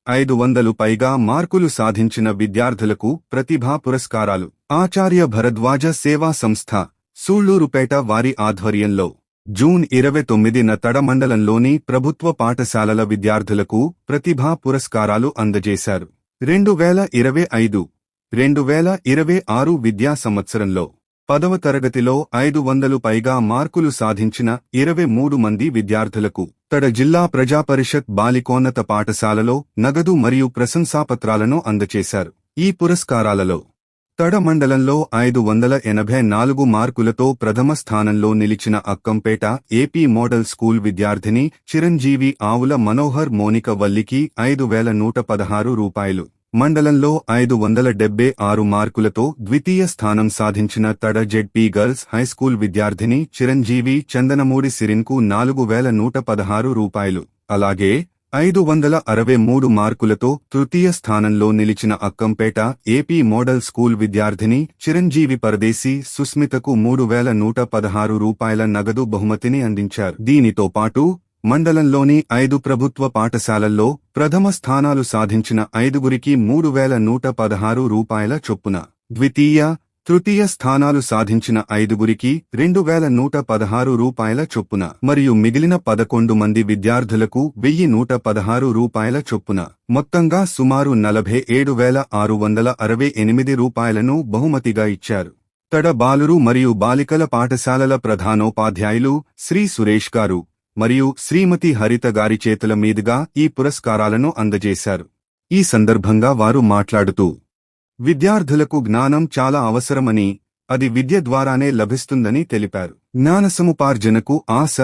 500 పైగా మార్కులు సాధించిన విద్యార్థులకు ప్రతిభా పురస్కారాలు. ఆచార్య భరద్వాజ సేవా సంస్థ, సూళ్లూరుపేట వారి ఆధ్వర్యంలో జూన్ 29న తడ మండలంలోని ప్రభుత్వ పాఠశాలల విద్యార్థులకు ప్రతిభా పురస్కారాలు అందజేశారు. 2025-2026 విద్యా సంవత్సరంలో 10వ తరగతిలో 500 పైగా మార్కులు సాధించిన 23 మంది విద్యార్థులకు తడ జిల్లా ప్రజాపరిషత్ బాలికోన్నత పాఠశాలలో నగదు మరియు ప్రశంసాపత్రాలను అందజేశారు. ఈ పురస్కారాలలో తడ మండలంలో 584 మార్కులతో ప్రథమ స్థానంలో నిలిచిన అక్కంపేట ఏపీ మోడల్ స్కూల్ విద్యార్థిని చిరంజీవి ఆవుల మనోహర్ మోనిక వల్లికి 5,116 రూపాయలు. మండలంలో 576 మార్కులతో ద్వితీయ స్థానం సాధించిన తడ జెడ్పీ గర్ల్స్ హైస్కూల్ విద్యార్థిని చిరంజీవి చందనమూడి సిరిన్కు 4,116 రూపాయలు. అలాగే 563 మార్కులతో తృతీయ స్థానంలో నిలిచిన అక్కంపేట ఏపీ మోడల్ స్కూల్ విద్యార్థిని చిరంజీవి పరదేశీ సుస్మితకు 3,116 రూపాయల నగదు బహుమతిని అందించారు. దీనితో పాటు మండలంలోని 5 ప్రభుత్వ పాఠశాలల్లో ప్రథమ స్థానాలు సాధించిన 5గురికి 3,116 రూపాయల చొప్పున, ద్వితీయ, తృతీయ స్థానాలు సాధించిన 5గురికి 2,116 రూపాయల చొప్పున మరియు మిగిలిన 11 మంది విద్యార్థులకు 1,116 రూపాయల చొప్పున మొత్తంగా సుమారు 47,668 రూపాయలను బహుమతిగా ఇచ్చారు. తడ బాలురు మరియు బాలికల పాఠశాలల ప్రధానోపాధ్యాయులు శ్రీ సురేష్ గారు మరియు శ్రీమతి హరిత గారి చేతుల మీదుగా ఈ పురస్కారాలను అందజేశారు. ఈ సందర్భంగా వారు మాట్లాడుతూ, విద్యార్థులకు జ్ఞానం చాలా అవసరమని, అది విద్య ద్వారానే లభిస్తుందని తెలిపారు. జ్ఞానసముపార్జనకు ఆశ,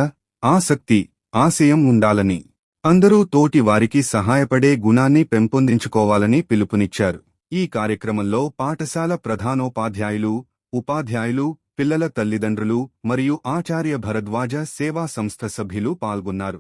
ఆసక్తి, ఆశయం ఉండాలని, అందరూ తోటి వారికి సహాయపడే గుణాన్ని పెంపొందించుకోవాలని పిలుపునిచ్చారు. ఈ కార్యక్రమంలో పాఠశాల ప్రధానోపాధ్యాయులు, ఉపాధ్యాయులు, పిల్లల తల్లిదండ్రులు మరియు ఆచార్య భరద్వాజ సేవా సంస్థ సభ్యులు పాల్గొన్నారు.